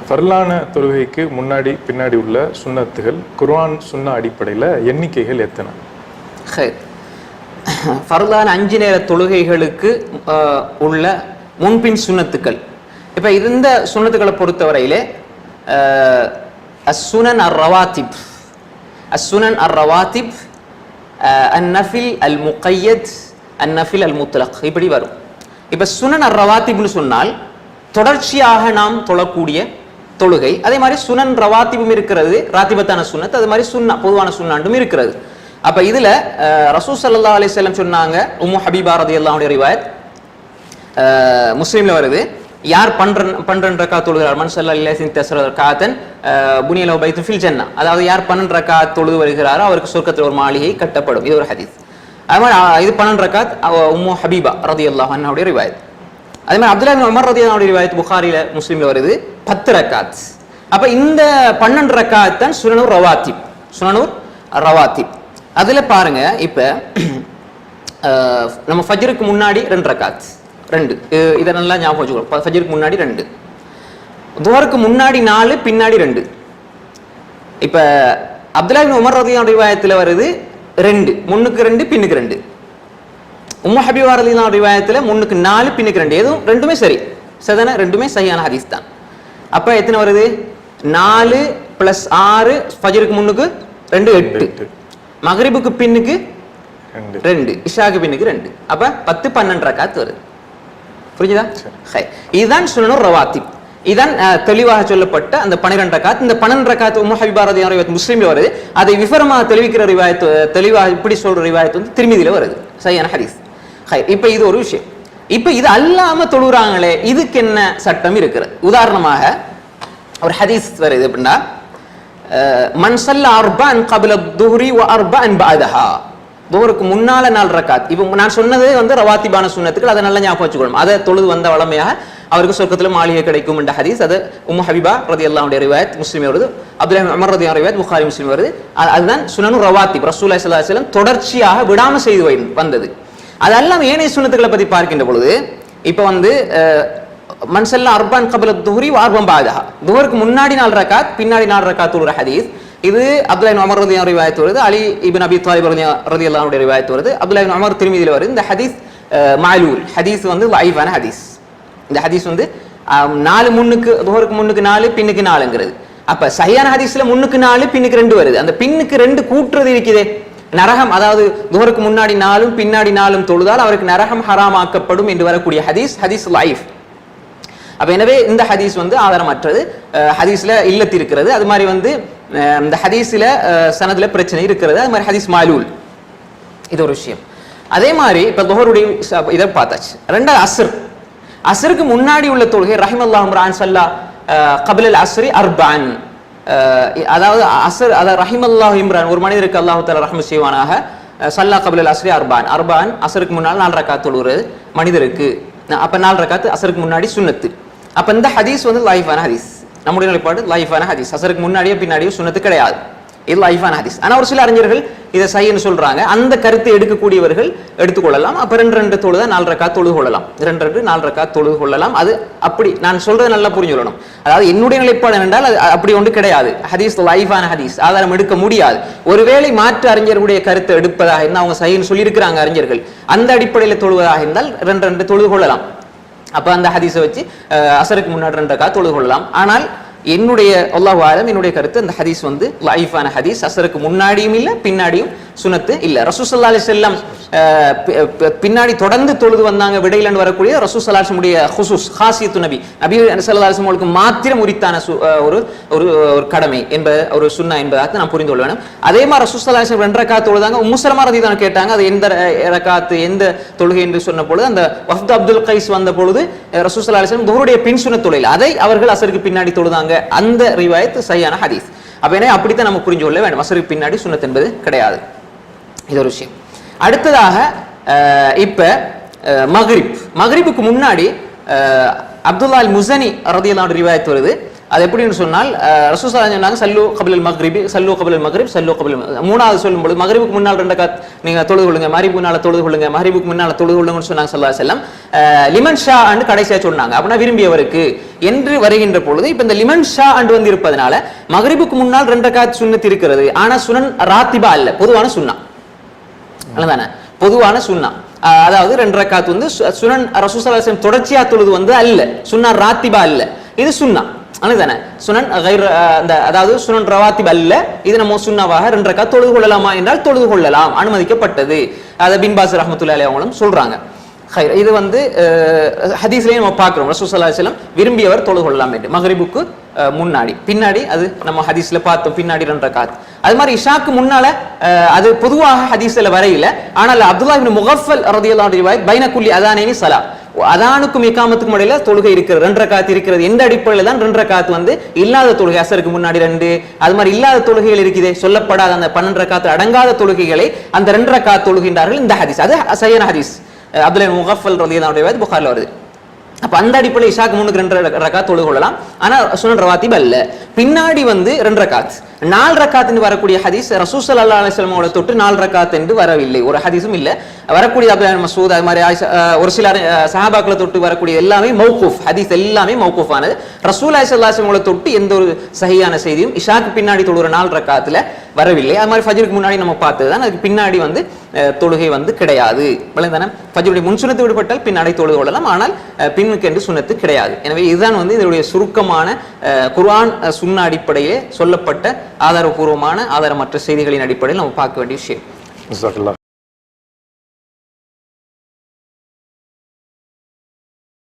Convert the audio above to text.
ஃபர்லான தொழுகைக்கு முன்னாடி பின்னாடி உள்ள சுன்னத்துகள் குர்ஆன் சுன்னா அடிப்படையில் எண்ணிக்கைகள் எத்தனை? ஃபர்லான 5 நேர தொழுகைகளுக்கு உள்ள முன்பின் சுன்னத்துக்கள். இப்போ இந்த சுன்னத்துக்களை பொறுத்தவரையிலே அஸ்ஸுனன் அர்-ரவாத்திப், அஸ்ஸுனன் அர்-ரவாத்திப், அன்-நஃபில் அல்-முகய்யத், அன்-நஃபில் அல்-முத்லக் இப்படி வரும். இப்போ சுனன் அர்-ரவாத்திப்னு சொன்னால் தொடர்ச்சியாக நாம் தொழக்கூடிய தொழுகை. அதே மாதிரி சுனன் ரவாத்திபும் இருக்கிறது, ராத்திபத்தான சுன்னத். அது மாதிரி சுன்னா பொதுவான சுன்னாண்டும் இருக்கிறது. அப்ப இதுல ரசூல் ஸல்லல்லாஹு அலைஹி வஸல்லம் சொன்னாங்க, உம்மு ஹபீபா ரலியல்லாஹு அன்ஹா ரிவாயத் முஸ்லிம்ல வருது, யார் 12 ரக்காத் தொழுகிறார், மன் ஸல்லா லில்லாஹி தஸ்ர ரக்காத்தன் புனிய லஹு பைத்துன் ஃபில் ஜன்னah, அதாவது யார் 12 ரக்காத் தொழுது வருகிறாரோ அவருக்கு சொர்க்கத்தில் ஒரு மாளிகை கட்டப்படும். இது ஒரு ஹதீஸ். அது மாதிரி இது 12 ரக்காத் உம்மு ஹபீபா ரலியல்லாஹு அன்ஹாவுடைய ரிவாயத். அதே மாதிரி அப்துல்லாஹ் இப்னு உமர் ரலியல்லாஹு அன்ஹு ரிவாயத் புகாரில முஸ்லிம்ல வருது 10 ரக்காத். அப்ப இந்த 12 ரக்காத் தான் சுனனுர் ரவாத்திப், சுனனுர் ரவாத்திப். அதுல பாருங்க, இப்ப நம்ம ஃபஜ்ருக்கு முன்னாடி 2 ரக்காத், 2 இதை நல்லா ஞாபகம் வச்சுக்கணும். ஃபஜ்ருக்கு முன்னாடி 2, துஹருக்கு முன்னாடி 4, பின்னாடி 2. இப்ப அப்துல்லாஹ் இப்னு உமர் ரலியல்லாஹு அன்ஹு ரிவாயத்துல வருது 2, முன்னுக்கு 2 பின்னுக்கு 2. உம்மு ஹபீபா ரலியல்லாஹு அன்ஹா ரிவாயத்துல முன்னுக்கு 4 பின்னுக்கு 2, எதுவும் ரெண்டுமே சரி, சரிதானே? ரெண்டுமே சரியான ஹதீஸ் தான். அப்ப எத்தனை வருது? 4 + 6, ஃபஜ்ருக்கு முன்னுக்கு 2 8, மக்ரிபுக்கு பின்னுக்கு 2, இஷாக்கு பின்னுக்கு 2. அப்ப 10 12 ரக்காத் வருது. புரியுதா? இதுதான் சுனனுர் ரவாத்திப். இதான் தெளிவாக சொல்லப்பட்ட அந்த 12 ரக்காத். இந்த 12 ரக்காத் உம்மு ஹபீபா ரலியல்லாஹு அன்ஹா ரிவாயத் முஸ்லிம்ல வருது. அதை விவரமாக தெளிவிக்கிற ரிவாயத், தெளிவாக இப்படி சொல்ற ரிவாயத் வந்து திர்மிதில வருது, சரியான ஹதீஸ். இப்ப இது ஒரு விஷயம். இப்ப இது அல்லாம தொழுறாங்களே, இதுக்கு என்ன சட்டம் இருக்கிறது? உதாரணமாக ஒரு ஹதீஸ் வருது அப்படின்னா, மன் ஸல்லா அர்பஅன் قبل الظهر واربعا بعدها, துஹருக்கு முன்னால 4 ரக்காத். இப்போ நான் சொன்னது வந்து ரவாத்திபான சுன்னத்துக்கள், அதை நல்லா ஞாபகம் வச்சுக்கணும். அதை தொழுது வந்த வளமையாக அவருக்கு சொர்க்கத்துல மாளிகை கிடைக்கும் என்ற ஹதீஸ். அது உம்மு ஹபீபா ரலியல்லாஹு அன்ஹா ரிவாயத் முஸ்லிம் வருது, அப்துல்லாஹ் இப்னு உமர் ரலியல்லாஹு அன்ஹு ரிவாயத் புகாரி முஸ்லிம் வருது. அதுதான் சுனனுர் ரவாத்திப், ரசூலுல்லாஹி ஸல்லல்லாஹு அலைஹி வஸல்லம் தொடர்ச்சியாக விடாம செய்து வந்தது. அது அல்லாம ஏனைய சுன்னத்துக்களை பத்தி பார்க்கின்ற பொழுது, இப்ப வந்து மன் ஸல்லா அர்பஅன் قبل الظهر واربعا بعدها, துஹருக்கு முன்னாடி 4 ரக்காத் பின்னாடி 4 ரக்காத் தொழுற ஹதீஸ். இது அப்துல்லாஹ் இப்னு உமர் ரலியல்லாஹு அன்ஹு ரிவாயத் வருது, அலி இப்னு அபி தாலிப் ரலியல்லாஹு அன்ஹு ரிவாயத் வருது, அப்துல்லாஹ் இப்னு உமர் திர்மிதில வருது. இந்த ஹதீஸ் மஅலூல் ஹதீஸ் வந்து லைஃபான ஹதீஸ். இந்த ஹதீஸ் வந்து 4 முன்னுக்கு, துஹருக்கு முன்னுக்கு 4 பின்னுக்கு 4ங்கிறது. அப்ப சஹீஹான ஹதீஸ்ல முன்னுக்கு 4 பின்னுக்கு 2 வருது. அந்த பின்னுக்கு 2 கூட்டுறது இருக்குதே, நரகம், அதாவது துஹருக்கு முன்னாடி 4 பின்னாடி 4 தொழுதால் அவருக்கு நரகம் ஹராமாக்கப்படும் என்று வரக்கூடிய ஹதீஸ், ஹதீஸ் லைஃப். அப்ப எனவே இந்த ஹதீஸ் வந்து ஆதாரமற்றது, ஹதீஸ்ல இல்லத்து இருக்கிறது. அது மாதிரி வந்து இந்த ஹதீஸ்ல சனதுல பிரச்சனை இருக்கிறது. அது மாதிரி ஹதீஸ் மாலூல், இது ஒரு விஷயம். அதே மாதிரி இப்ப துஹருடைய இதை பார்த்தாச்சு. ரெண்டாவது அஸ்ர், அஸ்ருக்கு முன்னாடி உள்ள தொழுகை ரஹிமல்லாஹு இம்ரான் ஸல்லா قبل العصر 4, அதாவது அஸ்ர், அதாவது ரஹிமல்லாஹு இம்ரான், ஒரு மனிதருக்கு அல்லாஹ் தஆலா ரஹ்மத் செய்வானாக, ஸல்லா قبل العصر 4, அஸ்ருக்கு முன்னால் 4 ரக்காத் தொழுகிறது மனிதருக்கு. அப்ப 4 ரக்காத் அஸ்ருக்கு முன்னாடி சுன்னத்து. அப்ப இந்த ஹதீஸ் வந்து லைஃபான ஹதீஸ், நம்முடைய நிலைப்பாடு லைஃபான ஹதீஸ். அஸ்ருக்கு முன்னாடியோ பின்னாடியோ சுன்னத்து கிடையாது, இது லைஃபான ஹதீஸ். ஆனா ஒரு சில அறிஞர்கள் இதை சஹீஹ்னு சொல்றாங்க. அந்த கருத்தை எடுக்கக்கூடியவர்கள் எடுத்துக்கொள்ளலாம். அப்ப 2 தொழுதா 4 ரக்காத் தொழுது கொள்ளலாம், 2 4 ரக்காத் தொழுது கொள்ளலாம். அது அப்படி நான் சொல்றது நல்லா புரிஞ்சு கொள்ளணும். அதாவது என்னுடைய நிலைப்பாடு என்றால் அது அப்படி ஒன்று கிடையாது. ஹதீஸ் லைஃபான ஹதீஸ், ஆதாரம் எடுக்க முடியாது. ஒருவேளை மாற்று அறிஞர்களுடைய கருத்தை எடுப்பதாக இருந்தால், அவங்க சஹீஹ்னு சொல்லியிருக்கிறாங்க அறிஞர்கள், அந்த அடிப்படையில் தொழுவதாக இருந்தால் 2 தொழுது கொள்ளலாம். அப்ப அந்த ஹதீஸை வச்சு அஸ்ருக்கு முன்னாடி 2 ரக்காத் தொழுது கொள்ளலாம். ஆனால் என்னுடைய அல்லாஹ் ஆலம், என்னுடைய கருத்து அந்த ஹதீஸ் வந்து லைஃபான ஹதீஸ். அஸ்ருக்கு முன்னாடியும் இல்ல பின்னாடியும் சுன்னத்து இல்ல. ரசூல் ஸல்லல்லாஹு அலைஹி வஸல்லம் பின்னாடி தொடர்ந்து தொழுது வந்தாங்க, விடையிலன்னு வரக்கூடிய ரசூல் ஸல்லல்லாஹு அலைஹி வஸல்லம் உடைய ஹுசூஸ் ஹாசியத்து நபி ஸல்லல்லாஹு அலைஹி வஸல்லம் மாத்திரம் உரித்தான ஒரு ஒரு கடமை என்பது ஒரு சுன்னா என்பதாக நான் புரிந்து கொள்ள வேண்டும். அதே மாதிரி ரசூல் ஸல்லல்லாஹு அலைஹி வஸல்லம் 2 ரக்காத் தொழுதாங்க. உம்மு ஸலமா ரலியல்லாஹு அன்ஹா கேட்டாங்க, அது எந்த ரக்காத், எந்த தொழுகை என்று சொன்ன பொழுது, அந்த வஃத் அப்துல் கைஸ் வந்த பொழுது ரசூல் ஸல்லல்லாஹு அலைஹி வஸல்லம் துஹருடைய பின் சுன்னத் தொழுகை, அதை அவர்கள் அஸ்ருக்கு பின்னாடி தொழுதாங்க. அந்த ரிவாயத் சஹீஹான ஹதீஸ். அப்ப என்ன அப்படித்தான் நம்ம புரிஞ்சு கொள்ள வேண்டும், அஸ்ருக்கு பின்னாடி சுன்னத் என்பது கிடையாது. இது ஒரு விஷயம். அடுத்ததாக இப்ப மக்ரிப், மக்ரிபுக்கு முன்னாடி அப்துல்லா அல் முஸனி ரலியல்லாஹு அன்ஹு ரிவாயத் வருது, அது எப்படின்னு சொன்னால் ரசூல் ஸல்லல்லாஹு அலைஹி சொன்னாங்க சல்லு கபிலல் மக்ரிபி சல்லு கபிலல் மக்ரிப் சல்லு கபிலல் மூணாவது சொல்லும்போது மக்ரிபுக்கு முன்னால் 2 ரக்காத் நீங்க தொழுது கொள்ளுங்க, மக்ரிபுக்கு முன்னால தொழுது கொள்ளுங்க, மக்ரிபுக்கு முன்னால தொழுது கொள்ளுங்கன்னு சொன்னாங்க ஸல்லல்லாஹு அலைஹி வஸல்லம். லிமன் ஷா அண்டு கடைசியா சொன்னாங்க. அப்படின்னா விரும்பியவருக்கு என்று வருகின்ற பொழுது இப்ப இந்த லிமன் ஷா அண்டு வந்து இருப்பதனால மக்ரிபுக்கு முன்னால் 2 ரக்காத் சுன்னத் இருக்கிறது. ஆனா சுனன் ராத்திபா அல்ல, பொதுவான சுன்னா. அதுதானே பொதுவான சுன்னா. அதாவது 2 ரக்காத் வந்து சுனன் ரசூல் ஸல்லல்லாஹு அலைஹி வஸல்லம் தொடர்ச்சியா தொழுது வந்து அல்ல, சுன்னா ராத்திபா அல்ல, இது சுன்னா. அதுதானே சுனன் அதாவது சுனன் ரவாத்திப் அல்ல, இது நம்ம சுன்னாவாக 2 ரக்காத் தொழுது கொள்ளலாமா என்றால் தொழுது கொள்ளலாம், அனுமதிக்கப்பட்டது. அதை பின் பாஸ் ரஹ்மத்துல்லாஹி அலைஹி அவங்களும் சொல்றாங்க. இது வந்து ஹதீஸ்லயே நம்ம பார்க்கிறோம், ரசூல் ஸல்லல்லாஹு அலைஹி வஸல்லம் விரும்பியவர் தொழுது கொள்ளலாம் என்று. மக்ரிபுக்கு முன்னாடி பின்னாடி அது நம்ம ஹதீஸ்ல பார்த்தோம், பின்னாடி 2 ரக்காத். அது மாதிரி இஷாக்கு முன்னால அது பொதுவாக ஹதீஸ்ல வரையில, ஆனால் அப்துல்லாஹ் இப்னு முகஃபல் ரலியல்லாஹு அன்ஹு ரிவாயத் பைன குல்லி அதானைனி ஸலா, அதானுக்கும் இகாமத்துக்கும் இடையில தொழுகை இருக்கிறது, 2 ரக்காத் இருக்கிறது. எந்த அடிப்படையில் தான் 2 ரக்காத் வந்து இல்லாத தொழுகை, அசருக்கு முன்னாடி 2, அது மாதிரி இல்லாத தொழுகைகள் இருக்குது, சொல்லப்படாத அந்த 12 ரக்காத் அடங்காத தொழுகைகளை அந்த 2 ரக்காத் தொழுகின்றார்கள். இந்த ஹதீஸ் அது சஹீஹ் ஹதீஸ், அப்துல்லாஹ் இப்னு முகஃபல் ரலியல்லாஹு அன்ஹு ரிவாயத் புகாரில வருது. அப்ப அந்த அடிப்படையில் இஷாக்கு முன்னுக்கு 2 ரக்காத் தொழுது கொள்ளலாம். ஆனா சுனன் ரவாத்திப் அல்ல. பின்னாடி வந்து 2 ரக்காத் 4 ரக்காத் என்று வரக்கூடிய ஹதீஸ் ரசூல் ஸல்லல்லாஹு அலைஹி வஸல்லம் தொட்டு 4 ரக்காத் என்று வரவில்லை, ஒரு ஹதீஸும் இல்ல. வரக்கூடிய அப்துல்லாஹ் இப்னு மஸ்ஊத் அது மாதிரி ஒரு சில சஹாபாக்களை தொட்டு வரக்கூடிய எல்லாமே மௌகூஃப் ஹதீஸ், எல்லாமே மௌகூஃபானது. ரசூலுல்லாஹி ஸல்லல்லாஹு அலைஹி வஸல்லம் தொட்டு எந்த ஒரு சஹீஹான செய்தியும் இஷாக்கு பின்னாடி தொழுகிற 4 ரக்காத்துல வரவில்லை. அது மாதிரி ஃபஜ்ருக்கு முன்னாடி நம்ம பார்த்ததுதான், அதுக்கு பின்னாடி வந்து தொழுகை வந்து கிடையாது. விளங்குதானே? ஃபஜ்ருடைய முன் சுன்னத்து விடுபட்டால் பின்னாடி தொழுது கொள்ளலாம், ஆனால் பின்னுக்கு என்று சுன்னத்து கிடையாது. எனவே இதுதான் வந்து இதனுடைய சுருக்கமான குர்ஆன் சுன்னா அடிப்படையிலே சொல்லப்பட்ட ஆதாரபூர்வமான ஆதாரமற்ற செய்திகளின் அடிப்படையில் நம்ம பார்க்க வேண்டிய விஷயம்.